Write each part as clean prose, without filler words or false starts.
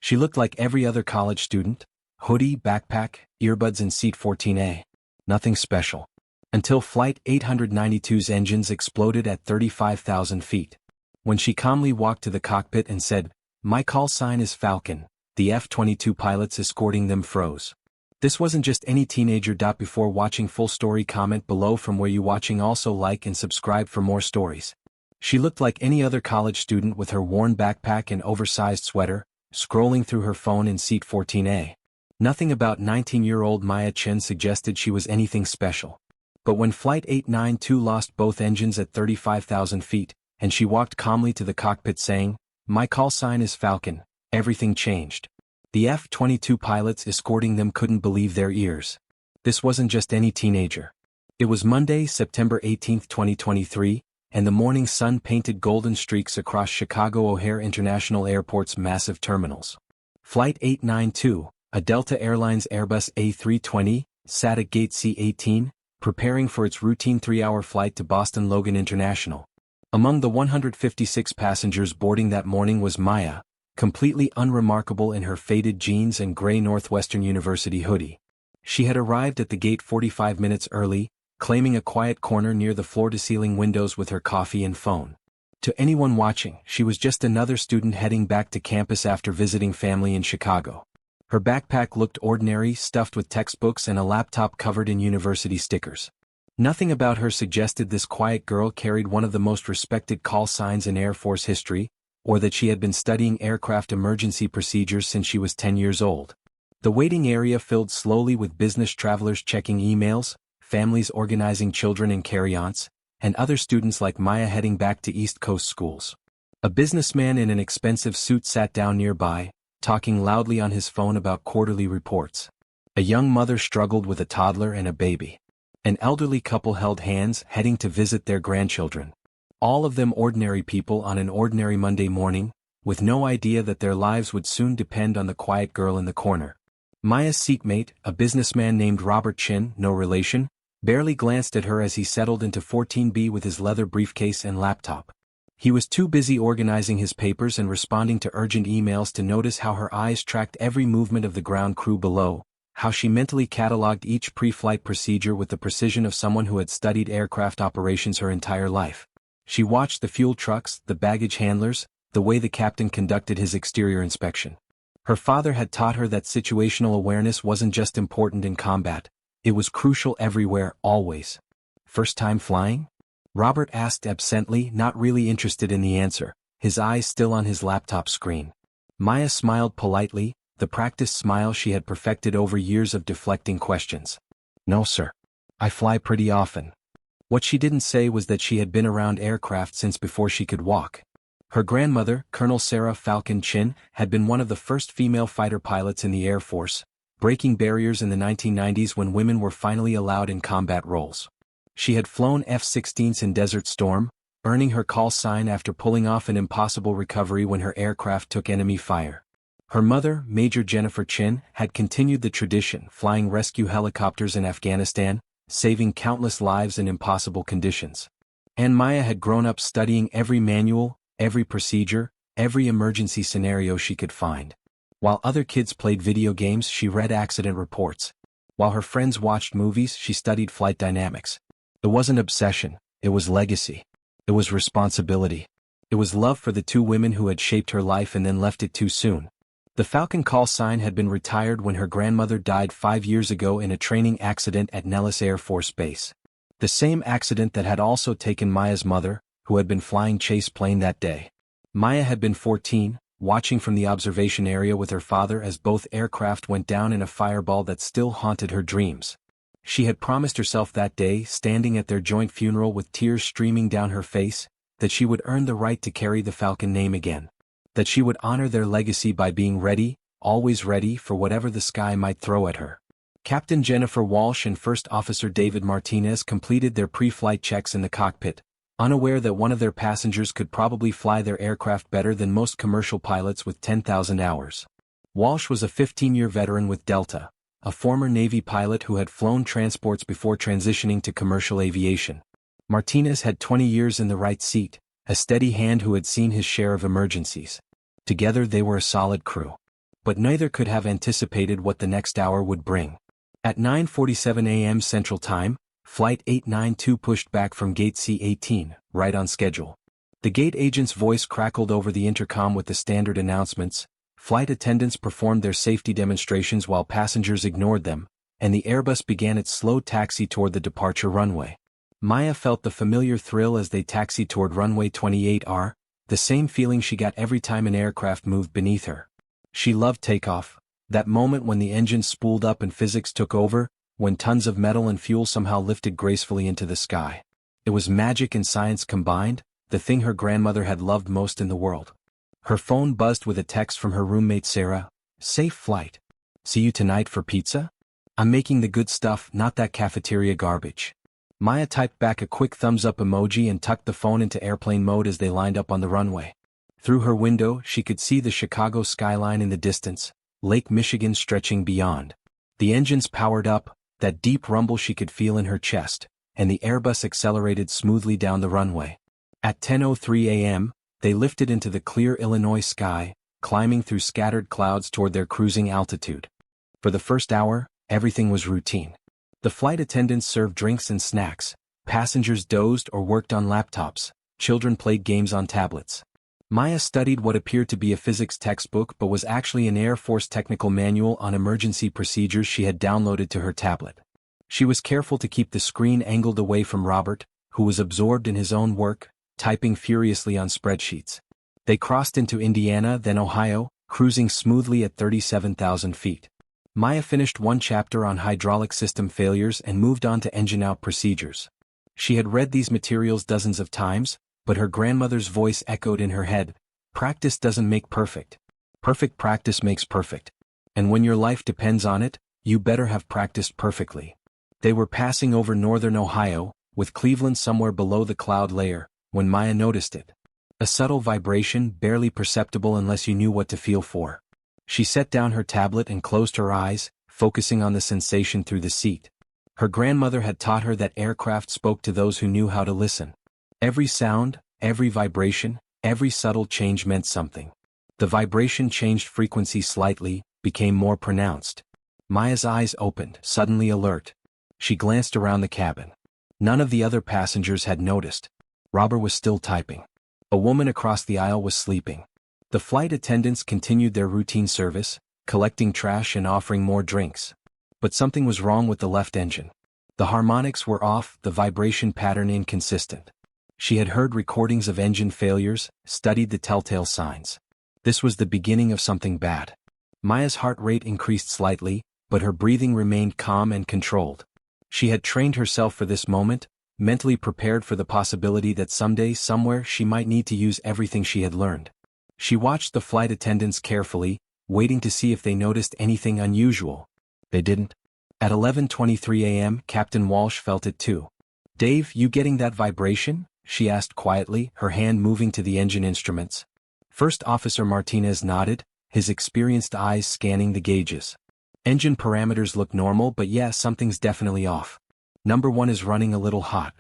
She looked like every other college student: hoodie, backpack, earbuds in seat 14A. Nothing special. Until Flight 892's engines exploded at 35,000 feet. When she calmly walked to the cockpit and said, "My call sign is Falcon," the F-22 pilots escorting them froze. This wasn't just any teenager. Before watching full story, comment below from where you watching. Also like and subscribe for more stories. She looked like any other college student with her worn backpack and oversized sweater, scrolling through her phone in seat 14A. Nothing about 19-year-old Maya Chen suggested she was anything special. But when Flight 892 lost both engines at 35,000 feet, and she walked calmly to the cockpit saying, "My call sign is Falcon," everything changed. The F-22 pilots escorting them couldn't believe their ears. This wasn't just any teenager. It was Monday, September 18, 2023, and the morning sun painted golden streaks across Chicago O'Hare International Airport's massive terminals. Flight 892, a Delta Airlines Airbus A320, sat at Gate C-18, preparing for its routine 3-hour flight to Boston Logan International. Among the 156 passengers boarding that morning was Maya, completely unremarkable in her faded jeans and gray Northwestern University hoodie. She had arrived at the gate 45 minutes early, claiming a quiet corner near the floor-to-ceiling windows with her coffee and phone. To anyone watching, she was just another student heading back to campus after visiting family in Chicago. Her backpack looked ordinary, stuffed with textbooks and a laptop covered in university stickers. Nothing about her suggested this quiet girl carried one of the most respected call signs in Air Force history, or that she had been studying aircraft emergency procedures since she was 10 years old. The waiting area filled slowly with business travelers checking emails, families organizing children in carry-ons, and other students like Maya heading back to East Coast schools. A businessman in an expensive suit sat down nearby, talking loudly on his phone about quarterly reports. A young mother struggled with a toddler and a baby. An elderly couple held hands, heading to visit their grandchildren. All of them ordinary people on an ordinary Monday morning, with no idea that their lives would soon depend on the quiet girl in the corner. Maya's seatmate, a businessman named Robert Chin, no relation, barely glanced at her as he settled into 14B with his leather briefcase and laptop. He was too busy organizing his papers and responding to urgent emails to notice how her eyes tracked every movement of the ground crew below, how she mentally cataloged each pre-flight procedure with the precision of someone who had studied aircraft operations her entire life. She watched the fuel trucks, the baggage handlers, the way the captain conducted his exterior inspection. Her father had taught her that situational awareness wasn't just important in combat, it was crucial everywhere, always. "First time flying?" Robert asked absently, not really interested in the answer, his eyes still on his laptop screen. Maya smiled politely, the practiced smile she had perfected over years of deflecting questions. "No, sir. I fly pretty often." What she didn't say was that she had been around aircraft since before she could walk. Her grandmother, Colonel Sarah Falcon Chin, had been one of the first female fighter pilots in the Air Force, breaking barriers in the 1990s when women were finally allowed in combat roles. She had flown F-16s in Desert Storm, earning her call sign after pulling off an impossible recovery when her aircraft took enemy fire. Her mother, Major Jennifer Chin, had continued the tradition, flying rescue helicopters in Afghanistan, saving countless lives in impossible conditions. And Maya had grown up studying every manual, every procedure, every emergency scenario she could find. While other kids played video games, she read accident reports. While her friends watched movies, she studied flight dynamics. It wasn't obsession, it was legacy. It was responsibility. It was love for the two women who had shaped her life and then left it too soon. The Falcon call sign had been retired when her grandmother died 5 years ago in a training accident at Nellis Air Force Base. The same accident that had also taken Maya's mother, who had been flying chase plane that day. Maya had been 14, watching from the observation area with her father as both aircraft went down in a fireball that still haunted her dreams. She had promised herself that day, standing at their joint funeral with tears streaming down her face, that she would earn the right to carry the Falcon name again. That she would honor their legacy by being ready, always ready for whatever the sky might throw at her. Captain Jennifer Walsh and First Officer David Martinez completed their pre-flight checks in the cockpit, unaware that one of their passengers could probably fly their aircraft better than most commercial pilots with 10,000 hours. Walsh was a 15-year veteran with Delta, a former Navy pilot who had flown transports before transitioning to commercial aviation. Martinez had 20 years in the right seat, a steady hand who had seen his share of emergencies. Together they were a solid crew. but neither could have anticipated what the next hour would bring. At 9:47 a.m. Central Time, Flight 892 pushed back from Gate C-18, right on schedule. The gate agent's voice crackled over the intercom with the standard announcements. Flight attendants performed their safety demonstrations while passengers ignored them, and the Airbus began its slow taxi toward the departure runway. Maya felt the familiar thrill as they taxied toward runway 28R, the same feeling she got every time an aircraft moved beneath her. She loved takeoff, that moment when the engine spooled up and physics took over, when tons of metal and fuel somehow lifted gracefully into the sky. It was magic and science combined, the thing her grandmother had loved most in the world. Her phone buzzed with a text from her roommate Sarah. "Safe flight. See you tonight for pizza? I'm making the good stuff, not that cafeteria garbage." Maya typed back a quick thumbs-up emoji and tucked the phone into airplane mode as they lined up on the runway. Through her window, she could see the Chicago skyline in the distance, Lake Michigan stretching beyond. The engines powered up, that deep rumble she could feel in her chest, and the Airbus accelerated smoothly down the runway. At 10:03 a.m., they lifted into the clear Illinois sky, climbing through scattered clouds toward their cruising altitude. For the first hour, everything was routine. The flight attendants served drinks and snacks, passengers dozed or worked on laptops, children played games on tablets. Maya studied what appeared to be a physics textbook but was actually an Air Force technical manual on emergency procedures she had downloaded to her tablet. She was careful to keep the screen angled away from Robert, who was absorbed in his own work, typing furiously on spreadsheets. They crossed into Indiana, then Ohio, cruising smoothly at 37,000 feet. Maya finished one chapter on hydraulic system failures and moved on to engine-out procedures. She had read these materials dozens of times, but her grandmother's voice echoed in her head. Practice doesn't make perfect. Perfect practice makes perfect. And when your life depends on it, you better have practiced perfectly. They were passing over northern Ohio, with Cleveland somewhere below the cloud layer, when Maya noticed it. A subtle vibration, barely perceptible unless you knew what to feel for. She set down her tablet and closed her eyes, focusing on the sensation through the seat. Her grandmother had taught her that aircraft spoke to those who knew how to listen. Every sound, every vibration, every subtle change meant something. The vibration changed frequency slightly, became more pronounced. Maya's eyes opened, suddenly alert. She glanced around the cabin. None of the other passengers had noticed. Robert was still typing. A woman across the aisle was sleeping. The flight attendants continued their routine service, collecting trash and offering more drinks. But something was wrong with the left engine. The harmonics were off, the vibration pattern inconsistent. She had heard recordings of engine failures, studied the telltale signs. This was the beginning of something bad. Maya's heart rate increased slightly, but her breathing remained calm and controlled. She had trained herself for this moment, mentally prepared for the possibility that someday, somewhere, she might need to use everything she had learned. She watched the flight attendants carefully, waiting to see if they noticed anything unusual. They didn't. At 11:23 a.m., Captain Walsh felt it too. "Dave, you getting that vibration?" she asked quietly, her hand moving to the engine instruments. First Officer Martinez nodded, his experienced eyes scanning the gauges. "Engine parameters look normal, but yeah, something's definitely off. Number 1 is running a little hot."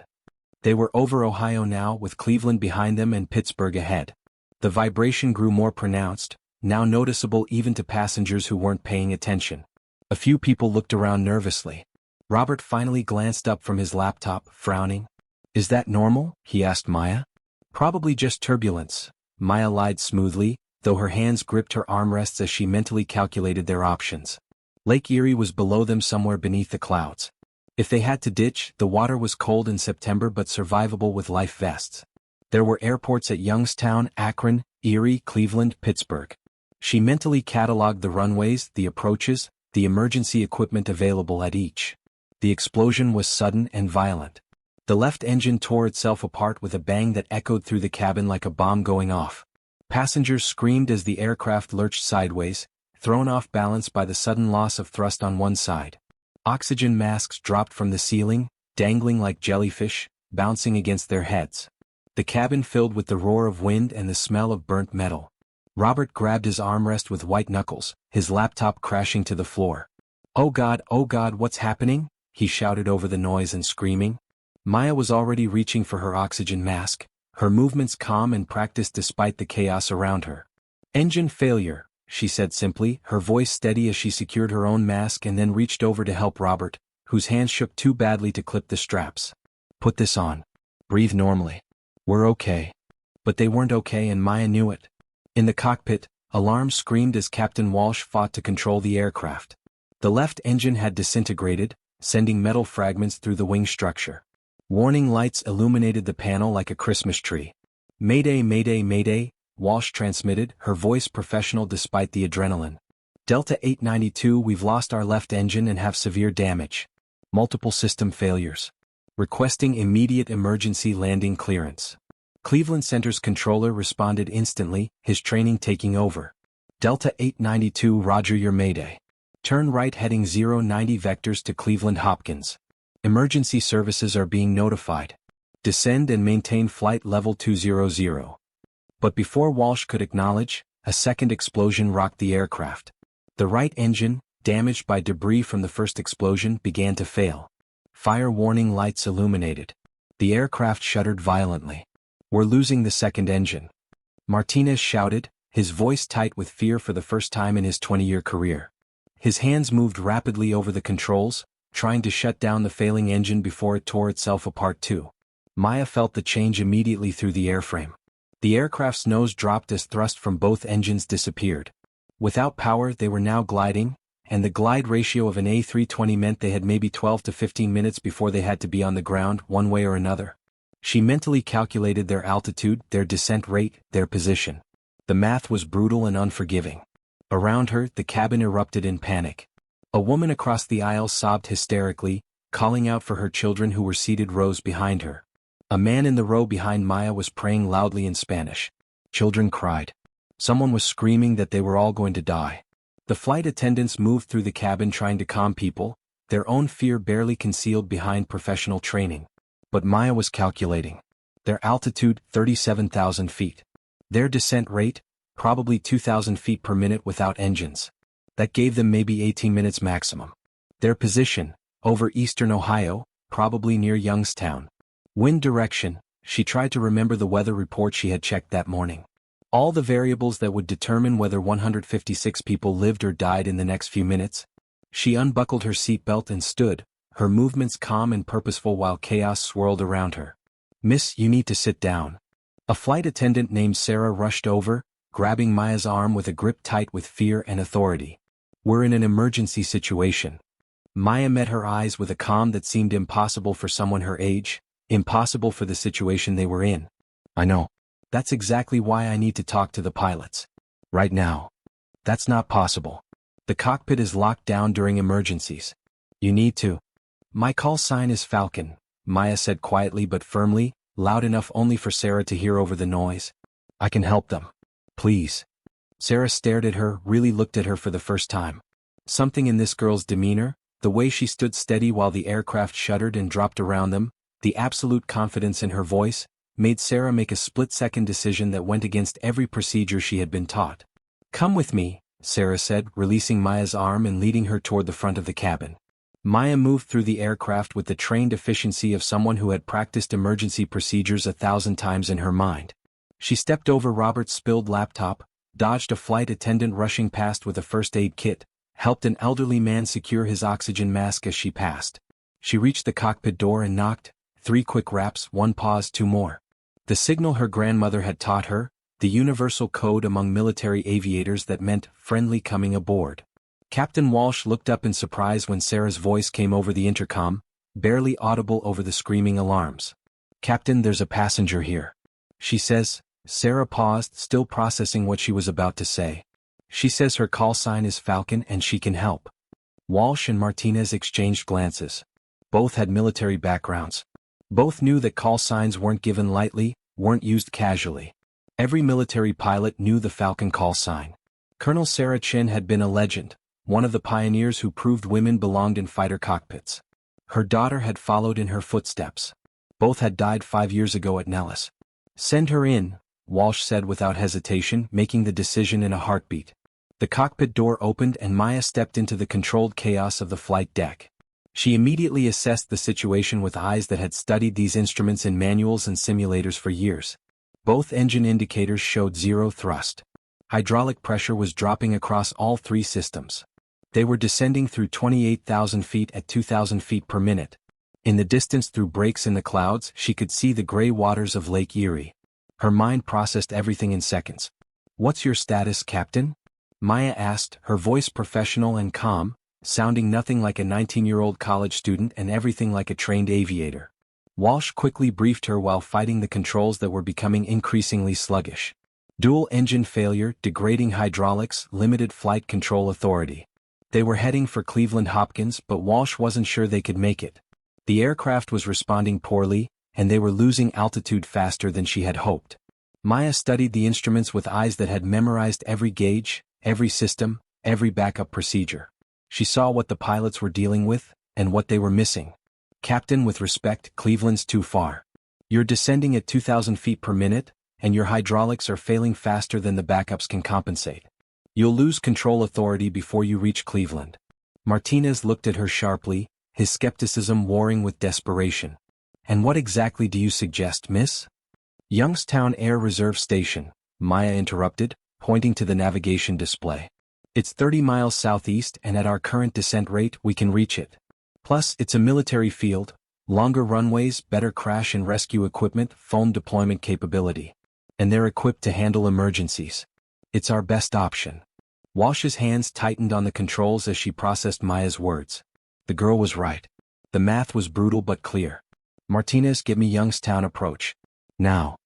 They were over Ohio now, with Cleveland behind them and Pittsburgh ahead. The vibration grew more pronounced, now noticeable even to passengers who weren't paying attention. A few people looked around nervously. Robert finally glanced up from his laptop, frowning. "Is that normal?" he asked Maya. "Probably just turbulence," Maya lied smoothly, though her hands gripped her armrests as she mentally calculated their options. Lake Erie was below them somewhere beneath the clouds. If they had to ditch, the water was cold in September but survivable with life vests. There were airports at Youngstown, Akron, Erie, Cleveland, Pittsburgh. She mentally cataloged the runways, the approaches, the emergency equipment available at each. The explosion was sudden and violent. The left engine tore itself apart with a bang that echoed through the cabin like a bomb going off. Passengers screamed as the aircraft lurched sideways, thrown off balance by the sudden loss of thrust on one side. Oxygen masks dropped from the ceiling, dangling like jellyfish, bouncing against their heads. The cabin filled with the roar of wind and the smell of burnt metal. Robert grabbed his armrest with white knuckles, his laptop crashing to the floor. Oh God, what's happening?" he shouted over the noise and screaming. Maya was already reaching for her oxygen mask, her movements calm and practiced despite the chaos around her. "Engine failure," she said simply, her voice steady as she secured her own mask and then reached over to help Robert, whose hands shook too badly to clip the straps. Put this on. Breathe normally. We're okay. But they weren't okay and Maya knew it. In the cockpit, alarms screamed as Captain Walsh fought to control the aircraft. The left engine had disintegrated, sending metal fragments through the wing structure. Warning lights illuminated the panel like a Christmas tree. Mayday, mayday, mayday, Walsh transmitted, her voice professional despite the adrenaline. Delta 892, we've lost our left engine and have severe damage. Multiple system failures. Requesting immediate emergency landing clearance. Cleveland Center's controller responded instantly, his training taking over. Delta 892, roger your mayday. Turn right heading 090 vectors to Cleveland Hopkins. Emergency services are being notified. Descend and maintain flight level 200. But before Walsh could acknowledge, a second explosion rocked the aircraft. The right engine, damaged by debris from the first explosion, began to fail. Fire warning lights illuminated. The aircraft shuddered violently. We're losing the second engine. Martinez shouted, his voice tight with fear for the first time in his 20-year career. His hands moved rapidly over the controls, trying to shut down the failing engine before it tore itself apart too. Maya felt the change immediately through the airframe. The aircraft's nose dropped as thrust from both engines disappeared. Without power they were now gliding, and the glide ratio of an A320 meant they had maybe 12 to 15 minutes before they had to be on the ground one way or another. She mentally calculated their altitude, their descent rate, their position. The math was brutal and unforgiving. Around her, the cabin erupted in panic. A woman across the aisle sobbed hysterically, calling out for her children who were seated rows behind her. A man in the row behind Maya was praying loudly in Spanish. Children cried. Someone was screaming that they were all going to die. The flight attendants moved through the cabin trying to calm people, their own fear barely concealed behind professional training. But Maya was calculating. Their altitude, 37,000 feet. Their descent rate, probably 2,000 feet per minute without engines. That gave them maybe 18 minutes maximum. Their position, over eastern Ohio, probably near Youngstown. Wind direction, she tried to remember the weather report she had checked that morning. All the variables that would determine whether 156 people lived or died in the next few minutes. She unbuckled her seatbelt and stood, her movements calm and purposeful while chaos swirled around her. Miss, you need to sit down. A flight attendant named Sarah rushed over, grabbing Maya's arm with a grip tight with fear and authority. We're in an emergency situation. Maya met her eyes with a calm that seemed impossible for someone her age, impossible for the situation they were in. I know. That's exactly why I need to talk to the pilots. Right now. That's not possible. The cockpit is locked down during emergencies. You need to. My call sign is Falcon, Maya said quietly but firmly, loud enough only for Sarah to hear over the noise. I can help them. Please. Sarah stared at her, really looked at her for the first time. Something in this girl's demeanor, the way she stood steady while the aircraft shuddered and dropped around them, the absolute confidence in her voice, made Sarah make a split-second decision that went against every procedure she had been taught. Come with me, Sarah said, releasing Maya's arm and leading her toward the front of the cabin. Maya moved through the aircraft with the trained efficiency of someone who had practiced emergency procedures 1,000 times in her mind. She stepped over Robert's spilled laptop, dodged a flight attendant rushing past with a first aid kit, helped an elderly man secure his oxygen mask as she passed. She reached the cockpit door and knocked, 3 quick raps, 1 pause, 2 more. The signal her grandmother had taught her, the universal code among military aviators that meant friendly coming aboard. Captain Walsh looked up in surprise when Sarah's voice came over the intercom, barely audible over the screaming alarms. Captain, there's a passenger here. She says. Sarah paused, still processing what she was about to say. She says her call sign is Falcon and she can help. Walsh and Martinez exchanged glances. Both had military backgrounds. Both knew that call signs weren't given lightly, weren't used casually. Every military pilot knew the Falcon call sign. Colonel Sarah Chin had been a legend, one of the pioneers who proved women belonged in fighter cockpits. Her daughter had followed in her footsteps. Both had died 5 years ago at Nellis. Send her in, Walsh said without hesitation, making the decision in a heartbeat. The cockpit door opened and Maya stepped into the controlled chaos of the flight deck. She immediately assessed the situation with eyes that had studied these instruments in manuals and simulators for years. Both engine indicators showed 0 thrust. Hydraulic pressure was dropping across all three systems. They were descending through 28,000 feet at 2,000 feet per minute. In the distance through breaks in the clouds, she could see the gray waters of Lake Erie. Her mind processed everything in seconds. "What's your status, Captain?" Maya asked, her voice professional and calm, sounding nothing like a 19-year-old college student and everything like a trained aviator. Walsh quickly briefed her while fighting the controls that were becoming increasingly sluggish. Dual engine failure, degrading hydraulics, limited flight control authority. They were heading for Cleveland Hopkins, but Walsh wasn't sure they could make it. The aircraft was responding poorly, and they were losing altitude faster than she had hoped. Maya studied the instruments with eyes that had memorized every gauge, every system, every backup procedure. She saw what the pilots were dealing with, and what they were missing. "Captain, with respect, Cleveland's too far. You're descending at 2,000 feet per minute, and your hydraulics are failing faster than the backups can compensate. You'll lose control authority before you reach Cleveland." Martinez looked at her sharply, his skepticism warring with desperation. "And what exactly do you suggest, miss?" "Youngstown Air Reserve Station," Maya interrupted, pointing to the navigation display. "It's 30 miles southeast, and at our current descent rate we can reach it. Plus, it's a military field, longer runways, better crash and rescue equipment, foam deployment capability. And they're equipped to handle emergencies. It's our best option." Walsh's hands tightened on the controls as she processed Maya's words. The girl was right. The math was brutal but clear. "Martinez, give me Youngstown approach. Now."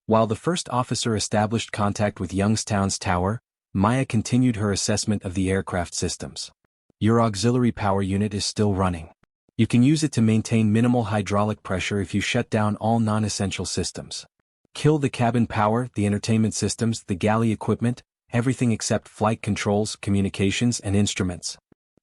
While the first officer established contact with Youngstown's tower, Maya continued her assessment of the aircraft systems. "Your auxiliary power unit is still running. You can use it to maintain minimal hydraulic pressure if you shut down all non-essential systems. Kill the cabin power, the entertainment systems, the galley equipment, everything except flight controls, communications, and instruments.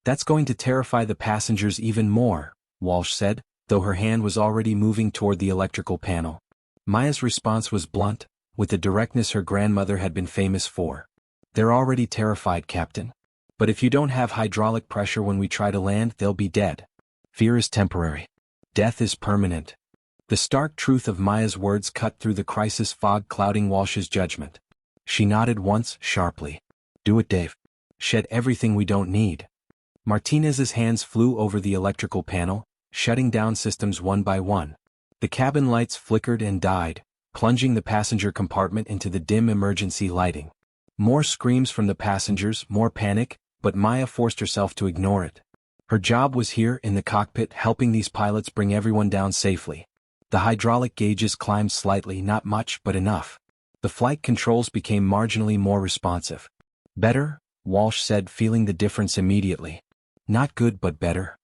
That's going to terrify the passengers even more," Walsh said, though her hand was already moving toward the electrical panel. Maya's response was blunt, with the directness her grandmother had been famous for. "They're already terrified, Captain. But if you don't have hydraulic pressure when we try to land, they'll be dead. Fear is temporary. Death is permanent." The stark truth of Maya's words cut through the crisis fog clouding Walsh's judgment. She nodded once, sharply. "Do it, Dave. Shed everything we don't need." Martinez's hands flew over the electrical panel, shutting down systems one by one. The cabin lights flickered and died, plunging the passenger compartment into the dim emergency lighting. More screams from the passengers, more panic, but Maya forced herself to ignore it. Her job was here in the cockpit, helping these pilots bring everyone down safely. The hydraulic gauges climbed slightly, not much but enough. The flight controls became marginally more responsive. "Better," Walsh said, feeling the difference immediately. "Not good but better."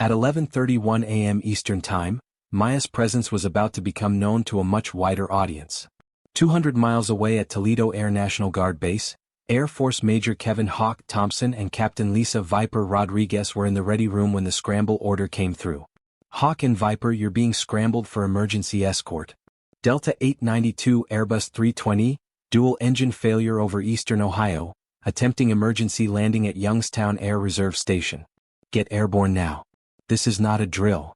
At 11:31 a.m. Eastern Time, Maya's presence was about to become known to a much wider audience. 200 miles away at Toledo Air National Guard Base, Air Force Major Kevin "Hawk" Thompson and Captain Lisa "Viper" Rodriguez were in the ready room when the scramble order came through. "Hawk and Viper, you're being scrambled for emergency escort. Delta 892 Airbus 320, dual engine failure over eastern Ohio, attempting emergency landing at Youngstown Air Reserve Station. Get airborne now. This is not a drill."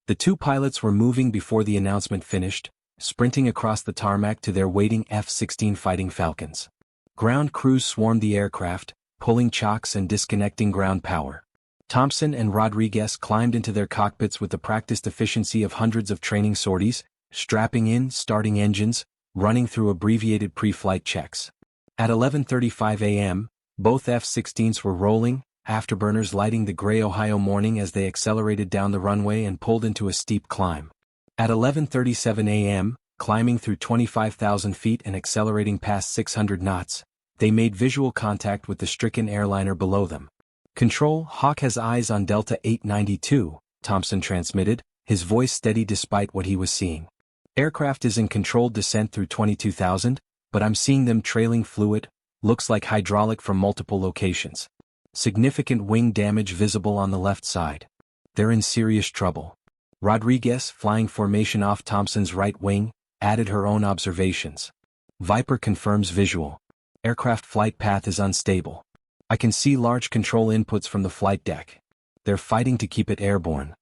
The two pilots were moving before the announcement finished, sprinting across the tarmac to their waiting F-16 fighting Falcons. Ground crews swarmed the aircraft, pulling chocks and disconnecting ground power. Thompson and Rodriguez climbed into their cockpits with the practiced efficiency of hundreds of training sorties, strapping in, starting engines, running through abbreviated pre-flight checks. At 11:35 a.m., both F-16s were rolling, afterburners lighting the gray Ohio morning as they accelerated down the runway and pulled into a steep climb. At 11:37 a.m., climbing through 25,000 feet and accelerating past 600 knots, they made visual contact with the stricken airliner below them. "Control, Hawk has eyes on Delta 892, Thompson transmitted, his voice steady despite what he was seeing. "Aircraft is in controlled descent through 22,000, but I'm seeing them trailing fluid, looks like hydraulic from multiple locations. Significant wing damage visible on the left side. They're in serious trouble." Rodriguez, flying formation off Thompson's right wing, added her own observations. "Viper confirms visual. Aircraft flight path is unstable. I can see large control inputs from the flight deck. They're fighting to keep it airborne."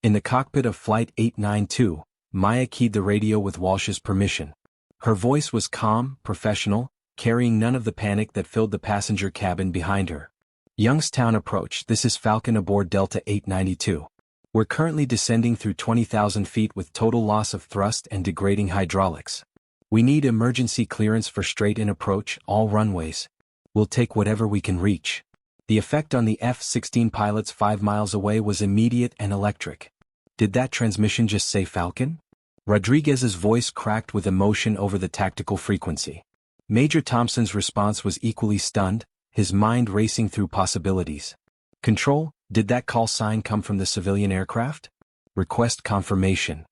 In the cockpit of Flight 892, Maya keyed the radio with Walsh's permission. Her voice was calm, professional, carrying none of the panic that filled the passenger cabin behind her. Youngstown approach. This is Falcon aboard Delta 892. We're currently descending through 20,000 feet with total loss of thrust and degrading hydraulics. We need emergency clearance for straight-in approach, all runways. We'll take whatever we can reach. The effect on the F-16 pilots 5 miles away was immediate and electric. Did that transmission just say Falcon? Rodriguez's voice cracked with emotion over the tactical frequency. Major Thompson's response was equally stunned, his mind racing through possibilities. Control, did that call sign come from the civilian aircraft? Request confirmation.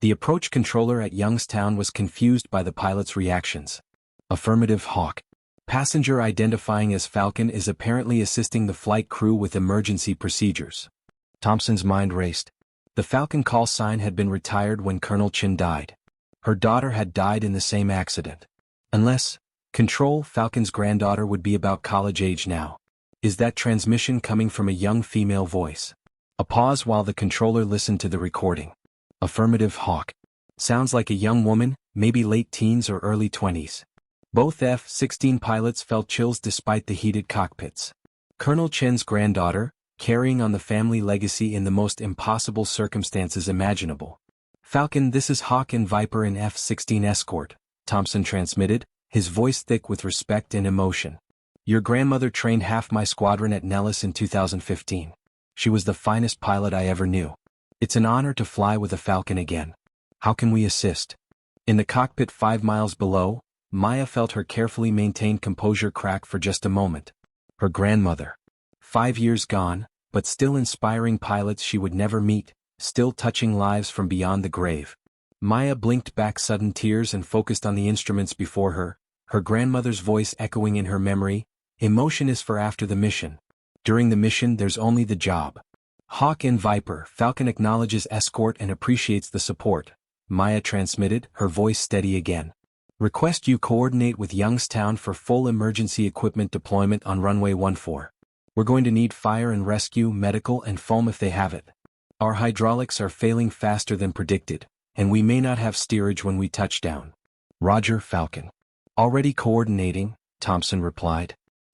The approach controller at Youngstown was confused by the pilot's reactions. Affirmative, Hawk. Passenger identifying as Falcon is apparently assisting the flight crew with emergency procedures. Thompson's mind raced. The Falcon call sign had been retired when Colonel Chin died. Her daughter had died in the same accident. Unless, Control, Falcon's granddaughter would be about college age now. Is that transmission coming from a young female voice? A pause while the controller listened to the recording. Affirmative, Hawk. Sounds like a young woman, maybe late teens or early 20s. Both F-16 pilots felt chills despite the heated cockpits. Colonel Chen's granddaughter, carrying on the family legacy in the most impossible circumstances imaginable. Falcon, this is Hawk and Viper in F-16 escort, Thompson transmitted, his voice thick with respect and emotion. Your grandmother trained half my squadron at Nellis in 2015. She was the finest pilot I ever knew. It's an honor to fly with a Falcon again. How can we assist? In the cockpit 5 miles below, Maya felt her carefully maintained composure crack for just a moment. Her grandmother. 5 years gone, but still inspiring pilots she would never meet, still touching lives from beyond the grave. Maya blinked back sudden tears and focused on the instruments before her, her grandmother's voice echoing in her memory. Emotion is for after the mission. During the mission there's only the job. Hawk and Viper, Falcon acknowledges escort and appreciates the support. Maya transmitted, her voice steady again. Request you coordinate with Youngstown for full emergency equipment deployment on runway 14. We're going to need fire and rescue, medical and foam if they have it. Our hydraulics are failing faster than predicted, and we may not have steerage when we touch down. Roger, Falcon. Already coordinating, Thompson replied.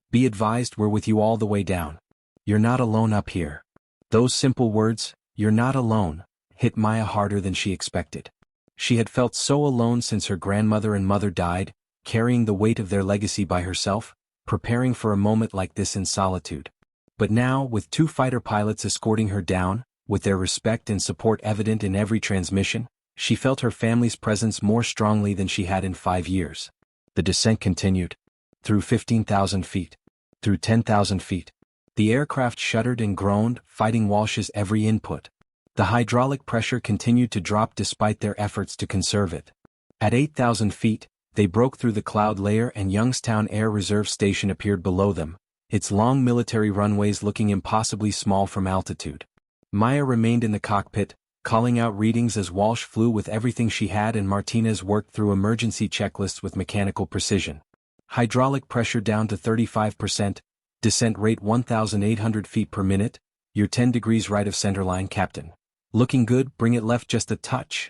Be advised we're with you all the way down. You're not alone up here. Those simple words, you're not alone, hit Maya harder than she expected. She had felt so alone since her grandmother and mother died, carrying the weight of their legacy by herself, preparing for a moment like this in solitude. But now, with 2 fighter pilots escorting her down, with their respect and support evident in every transmission, she felt her family's presence more strongly than she had in 5 years. The descent continued. Through 15,000 feet. Through 10,000 feet. The aircraft shuddered and groaned, fighting Walsh's every input. The hydraulic pressure continued to drop despite their efforts to conserve it. At 8,000 feet, they broke through the cloud layer and Youngstown Air Reserve Station appeared below them, its long military runways looking impossibly small from altitude. Maya remained in the cockpit, calling out readings as Walsh flew with everything she had and Martinez worked through emergency checklists with mechanical precision. Hydraulic pressure down to 35%, descent rate 1,800 feet per minute, you're 10 degrees right of centerline, Captain. Looking good, bring it left just a touch.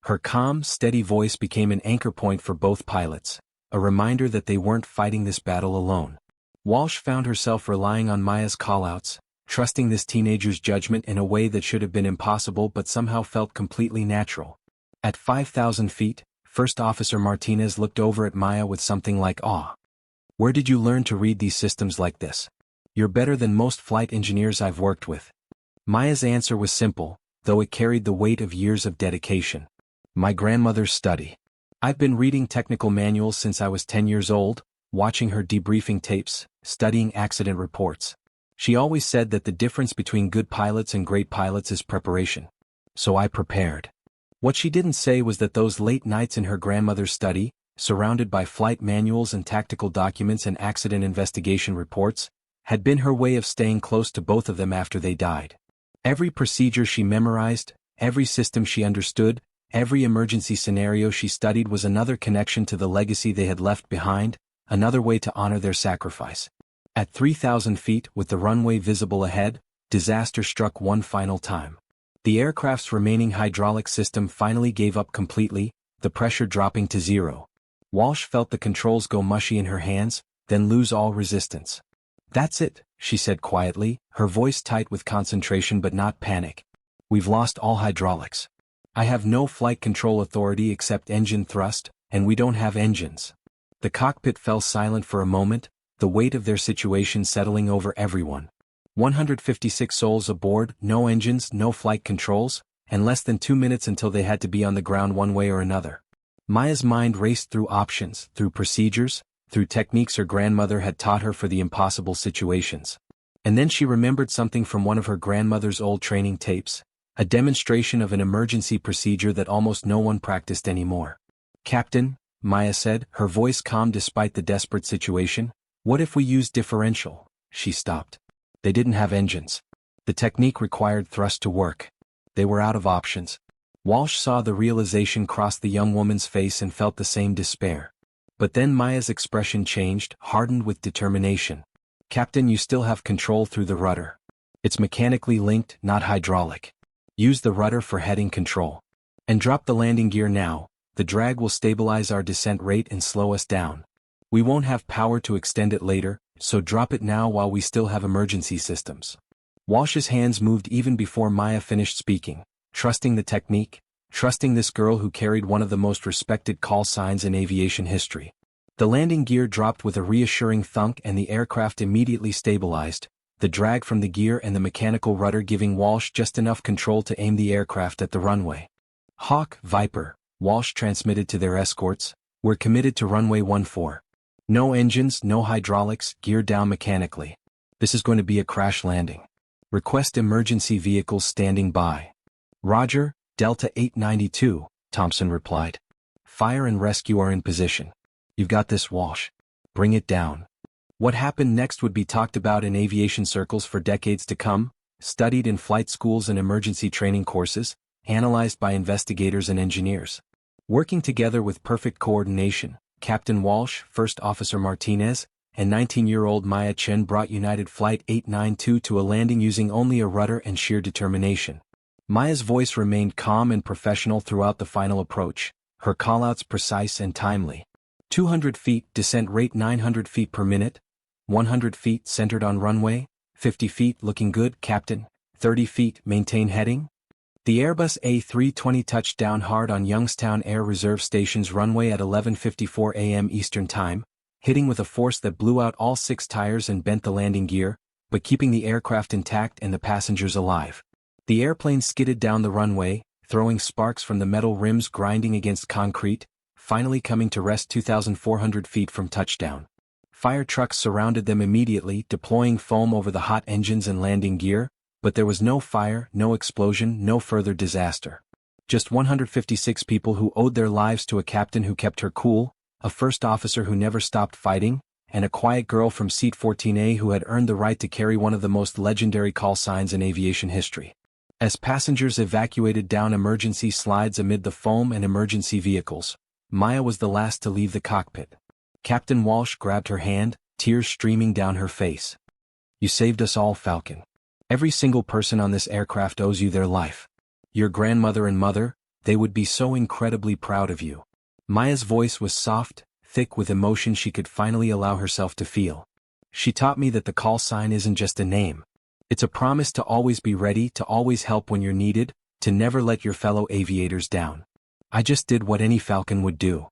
Her calm, steady voice became an anchor point for both pilots, a reminder that they weren't fighting this battle alone. Walsh found herself relying on Maya's callouts, trusting this teenager's judgment in a way that should have been impossible but somehow felt completely natural. At 5,000 feet, First Officer Martinez looked over at Maya with something like awe. Where did you learn to read these systems like this? You're better than most flight engineers I've worked with. Maya's answer was simple, though it carried the weight of years of dedication. My grandmother's study. I've been reading technical manuals since I was 10 years old, watching her debriefing tapes, studying accident reports. She always said that the difference between good pilots and great pilots is preparation. So I prepared. What she didn't say was that those late nights in her grandmother's study, surrounded by flight manuals and tactical documents and accident investigation reports, had been her way of staying close to both of them after they died. Every procedure she memorized, every system she understood, every emergency scenario she studied was another connection to the legacy they had left behind, another way to honor their sacrifice. At 3,000 feet, with the runway visible ahead, disaster struck one final time. The aircraft's remaining hydraulic system finally gave up completely, the pressure dropping to 0. Walsh felt the controls go mushy in her hands, then lose all resistance. "That's it," she said quietly, her voice tight with concentration but not panic. "We've lost all hydraulics. I have no flight control authority except engine thrust, and we don't have engines." The cockpit fell silent for a moment, the weight of their situation settling over everyone. 156 souls aboard, no engines, no flight controls, and less than 2 minutes until they had to be on the ground one way or another. Maya's mind raced through options, through procedures, through techniques her grandmother had taught her for the impossible situations. And then she remembered something from one of her grandmother's old training tapes, a demonstration of an emergency procedure that almost no one practiced anymore. "Captain," Maya said, her voice calm despite the desperate situation, "what if we use differential?" She stopped. They didn't have engines. The technique required thrust to work. They were out of options. Walsh saw the realization cross the young woman's face and felt the same despair. But then Maya's expression changed, hardened with determination. "Captain, you still have control through the rudder. It's mechanically linked, not hydraulic. Use the rudder for heading control. And drop the landing gear now. The drag will stabilize our descent rate and slow us down. We won't have power to extend it later, so drop it now while we still have emergency systems." Walsh's hands moved even before Maya finished speaking, trusting the technique, trusting this girl who carried one of the most respected call signs in aviation history. The landing gear dropped with a reassuring thunk and the aircraft immediately stabilized, the drag from the gear and the mechanical rudder giving Walsh just enough control to aim the aircraft at the runway. "Hawk, Viper," Walsh transmitted to their escorts, "we're committed to runway 14. No engines, no hydraulics, gear down mechanically. This is going to be a crash landing. Request emergency vehicles standing by." "Roger, Delta 892, Thompson replied. "Fire and rescue are in position. You've got this, Walsh. Bring it down." What happened next would be talked about in aviation circles for decades to come, studied in flight schools and emergency training courses, analyzed by investigators and engineers. Working together with perfect coordination, Captain Walsh, First Officer Martinez, and 19-year-old Maya Chen brought United Flight 892 to a landing using only a rudder and sheer determination. Maya's voice remained calm and professional throughout the final approach, her callouts precise and timely. 200 feet, descent rate 900 feet per minute, 100 feet centered on runway, 50 feet looking good, Captain, 30 feet maintain heading. The Airbus A320 touched down hard on Youngstown Air Reserve Station's runway at 11:54 a.m. Eastern Time, hitting with a force that blew out all 6 tires and bent the landing gear, but keeping the aircraft intact and the passengers alive. The airplane skidded down the runway, throwing sparks from the metal rims grinding against concrete, finally coming to rest 2,400 feet from touchdown. Fire trucks surrounded them immediately, deploying foam over the hot engines and landing gear, but there was no fire, no explosion, no further disaster. Just 156 people who owed their lives to a captain who kept her cool, a first officer who never stopped fighting, and a quiet girl from Seat 14A who had earned the right to carry one of the most legendary call signs in aviation history. As passengers evacuated down emergency slides amid the foam and emergency vehicles, Maya was the last to leave the cockpit. Captain Walsh grabbed her hand, tears streaming down her face. "You saved us all, Falcon. Every single person on this aircraft owes you their life. Your grandmother and mother, they would be so incredibly proud of you." Maya's voice was soft, thick with emotion she could finally allow herself to feel. "She taught me that the call sign isn't just a name. It's a promise to always be ready, to always help when you're needed, to never let your fellow aviators down. I just did what any Falcon would do."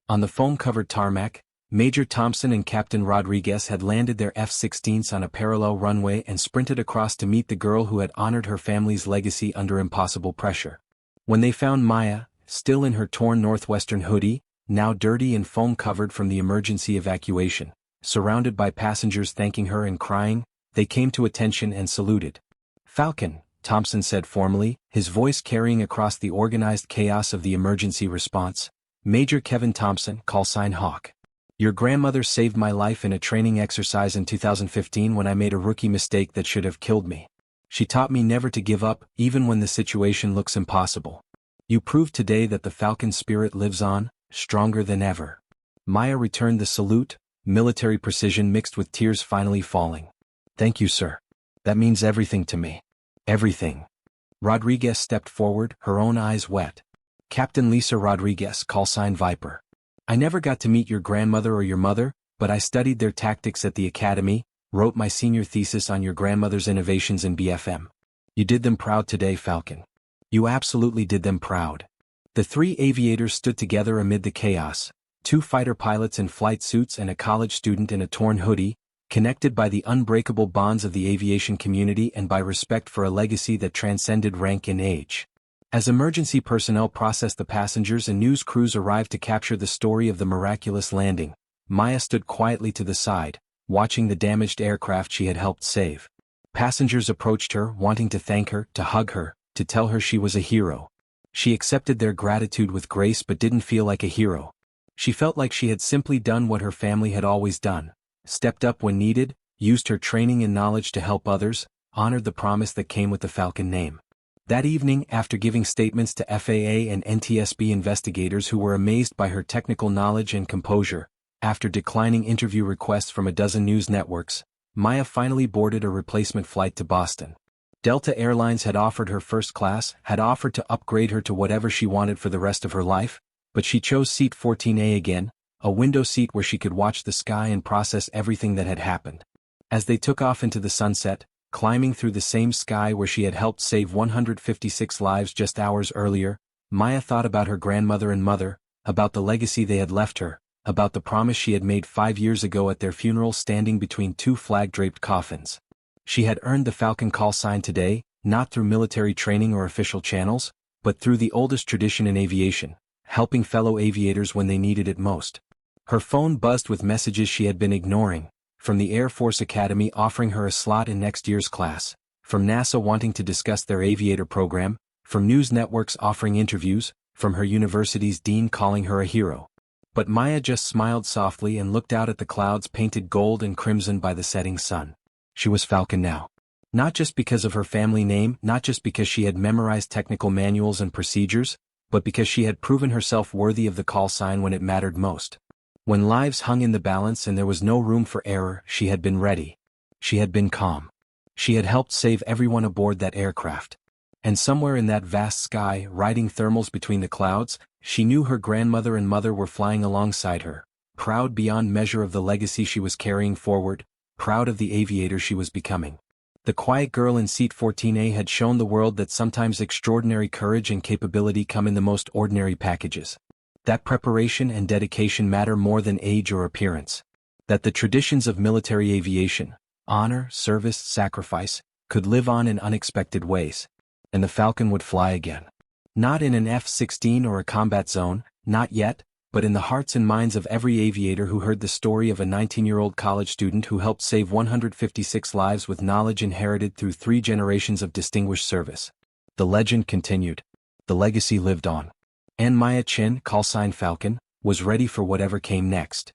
On the foam-covered tarmac, Major Thompson and Captain Rodriguez had landed their F-16s on a parallel runway and sprinted across to meet the girl who had honored her family's legacy under impossible pressure. When they found Maya, still in her torn Northwestern hoodie, now dirty and foam-covered from the emergency evacuation, surrounded by passengers thanking her and crying, they came to attention and saluted. "Falcon," Thompson said formally, his voice carrying across the organized chaos of the emergency response. "Major Kevin Thompson, callsign Hawk. Your grandmother saved my life in a training exercise in 2015 when I made a rookie mistake that should have killed me. She taught me never to give up, even when the situation looks impossible. You proved today that the Falcon spirit lives on, stronger than ever." Maya returned the salute, military precision mixed with tears finally falling. "Thank you, sir. That means everything to me. Everything." Rodriguez stepped forward, her own eyes wet. "Captain Lisa Rodriguez, callsign Viper. I never got to meet your grandmother or your mother, but I studied their tactics at the academy, wrote my senior thesis on your grandmother's innovations in BFM. You did them proud today, Falcon. You absolutely did them proud. The three aviators stood together amid the chaos, two fighter pilots in flight suits and a college student in a torn hoodie, connected by the unbreakable bonds of the aviation community and by respect for a legacy that transcended rank and age. As emergency personnel processed the passengers and news crews arrived to capture the story of the miraculous landing, Maya stood quietly to the side, watching the damaged aircraft she had helped save. Passengers approached her, wanting to thank her, to hug her, to tell her she was a hero. She accepted their gratitude with grace but didn't feel like a hero. She felt like she had simply done what her family had always done. Stepped up when needed, used her training and knowledge to help others, honored the promise that came with the Falcon name. That evening, after giving statements to FAA and NTSB investigators who were amazed by her technical knowledge and composure, after declining interview requests from a dozen news networks, Maya finally boarded a replacement flight to Boston. Delta Airlines had offered her first class, had offered to upgrade her to whatever she wanted for the rest of her life, but she chose seat 14A again, a window seat where she could watch the sky and process everything that had happened. As they took off into the sunset, climbing through the same sky where she had helped save 156 lives just hours earlier, Maya thought about her grandmother and mother, about the legacy they had left her, about the promise she had made 5 years ago at their funeral standing between two flag-draped coffins. She had earned the Falcon call sign today, not through military training or official channels, but through the oldest tradition in aviation, helping fellow aviators when they needed it most. Her phone buzzed with messages she had been ignoring, from the Air Force Academy offering her a slot in next year's class, from NASA wanting to discuss their aviator program, from news networks offering interviews, from her university's dean calling her a hero. But Maya just smiled softly and looked out at the clouds painted gold and crimson by the setting sun. She was Falcon now. Not just because of her family name, not just because she had memorized technical manuals and procedures, but because she had proven herself worthy of the call sign when it mattered most. When lives hung in the balance and there was no room for error, she had been ready. She had been calm. She had helped save everyone aboard that aircraft. And somewhere in that vast sky, riding thermals between the clouds, she knew her grandmother and mother were flying alongside her, proud beyond measure of the legacy she was carrying forward, proud of the aviator she was becoming. The quiet girl in seat 14A had shown the world that sometimes extraordinary courage and capability come in the most ordinary packages. That preparation and dedication matter more than age or appearance. That the traditions of military aviation, honor, service, sacrifice, could live on in unexpected ways. And the Falcon would fly again. Not in an F-16 or a combat zone, not yet, but in the hearts and minds of every aviator who heard the story of a 19-year-old college student who helped save 156 lives with knowledge inherited through 3 generations of distinguished service. The legend continued. The legacy lived on. And Maya Chin, callsign Falcon, was ready for whatever came next.